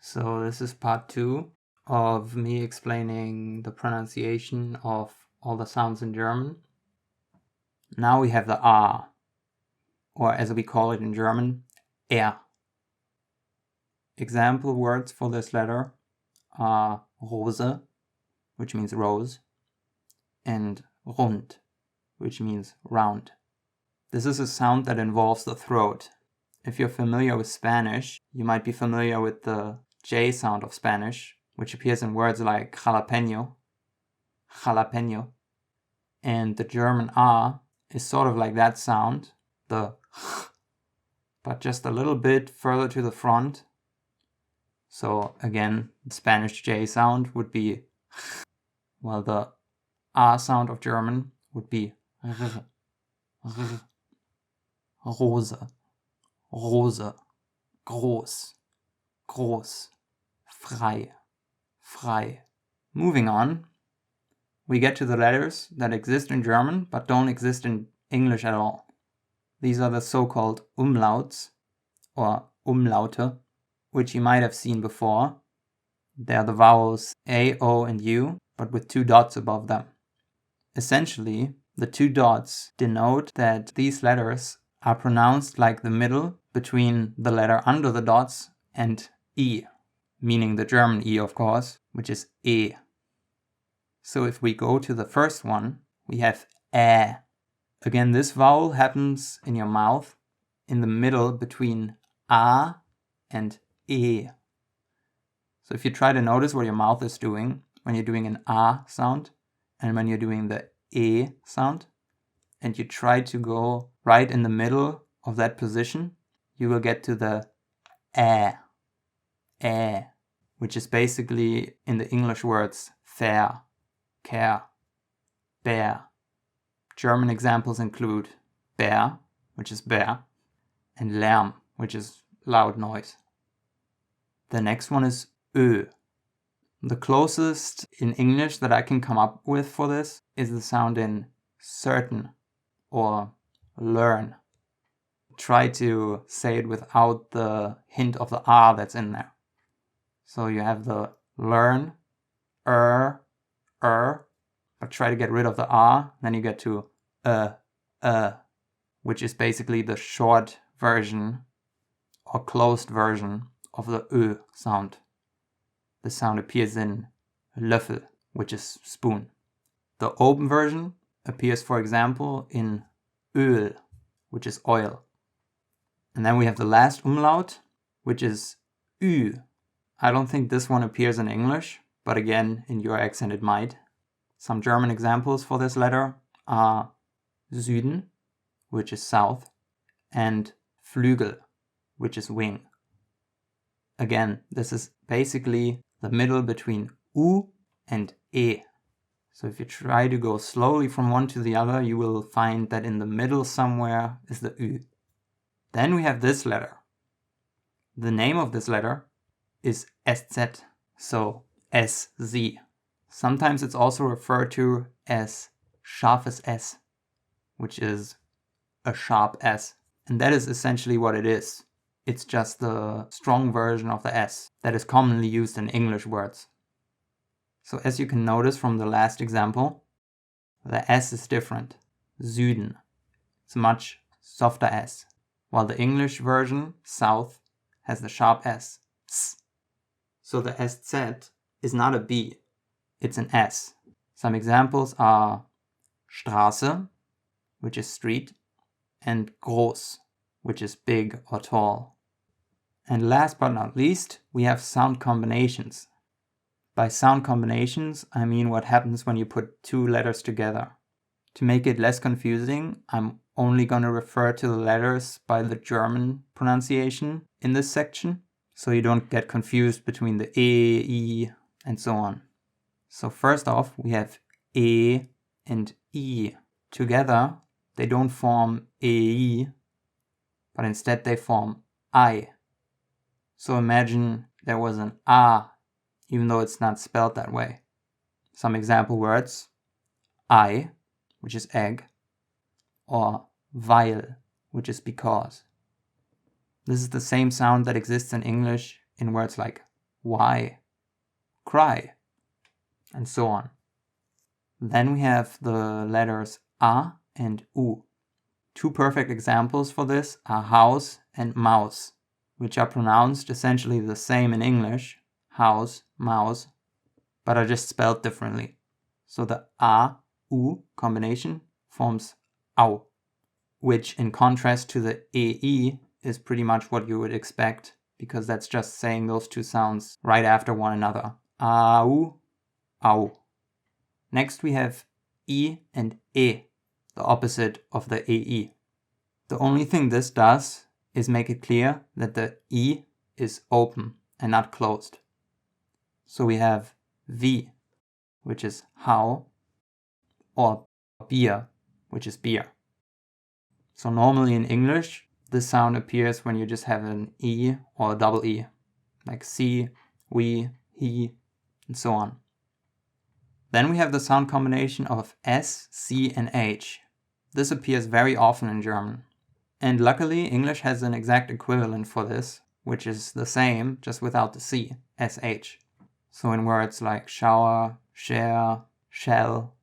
So this is part 2 of me explaining the pronunciation of all the sounds in German. Now we have the R, or as we call it in German, R. Example words for this letter are Rose, which means rose, and Rund, which means round. This is a sound that involves the throat. If you're familiar with Spanish, you might be familiar with the J sound of Spanish, which appears in words like jalapeno, and the German R is sort of like that sound, the but just a little bit further to the front. So again, the Spanish J sound would be while the R sound of German would be Rose, Rose, groß, groß, frei, frei. Moving on, we get to the letters that exist in German but don't exist in English at all. These are the so-called Umlauts, or Umlaute, which you might have seen before. They are the vowels A, O, and U, but with 2 dots above them. Essentially, the 2 dots denote that these letters are pronounced like the middle between the letter under the dots and E, meaning the German E, of course, which is E. So if we go to the first one, we have Ä. Again, this vowel happens in your mouth in the middle between A and E. So if you try to notice what your mouth is doing when you're doing an A sound and when you're doing the E sound, and you try to go right in the middle of that position, you will get to the Ä, which is basically in the English words fair, care, bear. German examples include bear, which is bear, and Lärm, which is loud noise. The next one is Ö. The closest in English that I can come up with for this is the sound in certain or learn. Try to say it without the hint of the R that's in there. So you have the learn, but try to get rid of the R, then you get to which is basically the short version or closed version of the Ö sound. The sound appears in Löffel, which is spoon. The open version appears, for example, in Öl, which is oil. And then we have the last umlaut, which is Ü. I don't think this one appears in English, but again, in your accent it might. Some German examples for this letter are Süden, which is south, and Flügel, which is wing. Again, this is basically the middle between U and E. So if you try to go slowly from one to the other, you will find that in the middle somewhere is the Ü. Then we have this letter. The name of this letter is SZ, so SZ. Sometimes it's also referred to as scharfes S, which is a sharp S. And that is essentially what it is. It's just the strong version of the S that is commonly used in English words. So as you can notice from the last example, the S is different. Süden. It's a much softer S, while the English version, south, has the sharp S. So the SZ is not a B, it's an S. Some examples are Straße, which is street, and groß, which is big or tall. And last but not least, we have sound combinations. By sound combinations, I mean what happens when you put 2 letters together. To make it less confusing, I'm only going to refer to the letters by the German pronunciation in this section, so you don't get confused between the E, I, and so on. So first off, we have E and I. Together, they don't form EI, but instead they form I. So imagine there was an A, even though it's not spelled that way. Some example words, I, which is egg, or weil, which is because. This is the same sound that exists in English in words like Y, cry, and so on. Then we have the letters A and U. Two perfect examples for this are house and mouse, which are pronounced essentially the same in English, house, mouse, but are just spelled differently. So the A-U combination forms au, which in contrast to the EI is pretty much what you would expect, because that's just saying those two sounds right after one another. Au, au. Next we have I and E, the opposite of the EI. The only thing this does is make it clear that the I is open and not closed. So we have V, which is how, or Bier, which is beer. So normally in English, this sound appears when you just have an E or a double E, like sie, we, he, and so on. Then we have the sound combination of S, C, and H. This appears very often in German. And luckily, English has an exact equivalent for this, which is the same, just without the C, SH. So in words like shower, share, shell.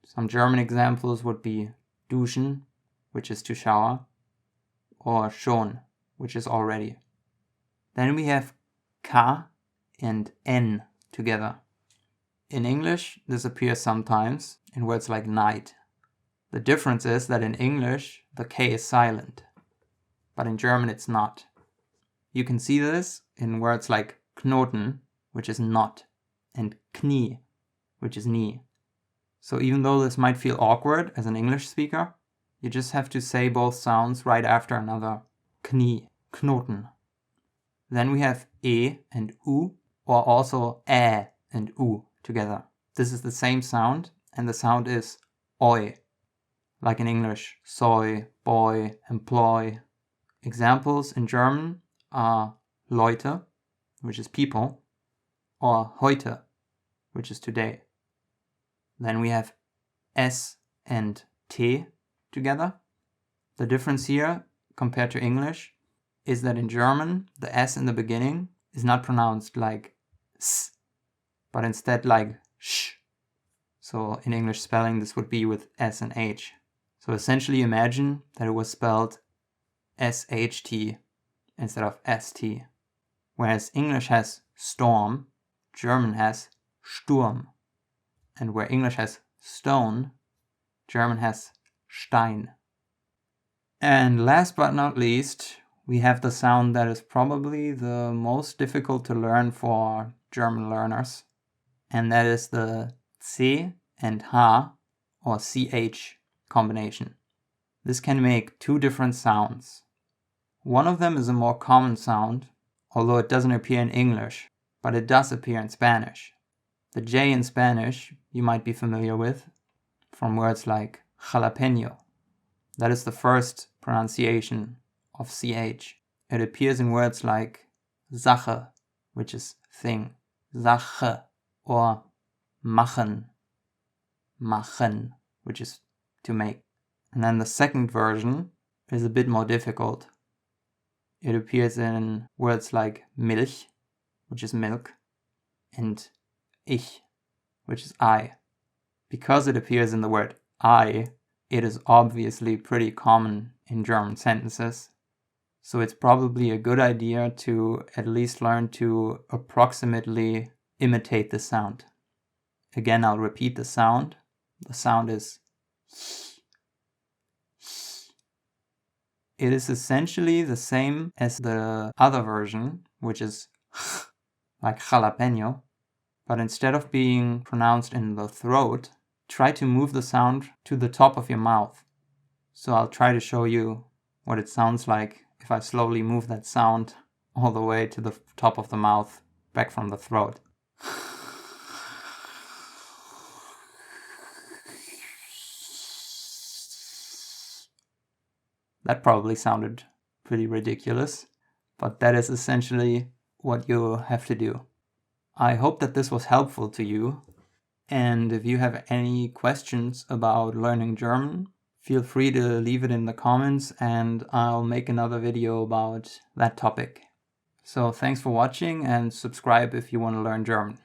Some German examples would be duschen, which is to shower, or schon, which is already. Then we have K and N together. In English, this appears sometimes in words like night. The difference is that in English, the K is silent, but in German it's not. You can see this in words like Knoten, which is knot, and Knie, which is knee. So even though this might feel awkward as an English speaker, you just have to say both sounds right after another. Knie, Knoten. Then we have E and U, or also Ä and U together. This is the same sound, and the sound is Oi. Like in English, soy, boy, employ. Examples in German are Leute, which is people, or heute, which is today. Then we have S and T together. The difference here, compared to English, is that in German, the S in the beginning is not pronounced like S, but instead like sh. So in English spelling, this would be with S and H. So essentially imagine that it was spelled SHT instead of ST. Whereas English has storm, German has Sturm. And where English has stone, German has Stein. And last but not least, we have the sound that is probably the most difficult to learn for German learners. And that is the C and H or CH combination. This can make two different sounds. One of them is a more common sound, although it doesn't appear in English, but it does appear in Spanish. The J in Spanish you might be familiar with from words like jalapeño. That is the first pronunciation of CH. It appears in words like Sache, which is thing, Sache, or machen, machen, which is to make. And then the second version is a bit more difficult. It appears in words like Milch, which is milk, and ich, which is I. Because it appears in the word I, it is obviously pretty common in German sentences. So it's probably a good idea to at least learn to approximately imitate the sound. Again, I'll repeat the sound. The sound is It is essentially the same as the other version, which is like jalapeño, but instead of being pronounced in the throat, try to move the sound to the top of your mouth. So I'll try to show you what it sounds like if I slowly move that sound all the way to the top of the mouth, back from the throat. That probably sounded pretty ridiculous, but that is essentially what you have to do. I hope that this was helpful to you, and if you have any questions about learning German, feel free to leave it in the comments and I'll make another video about that topic. So thanks for watching and subscribe if you want to learn German.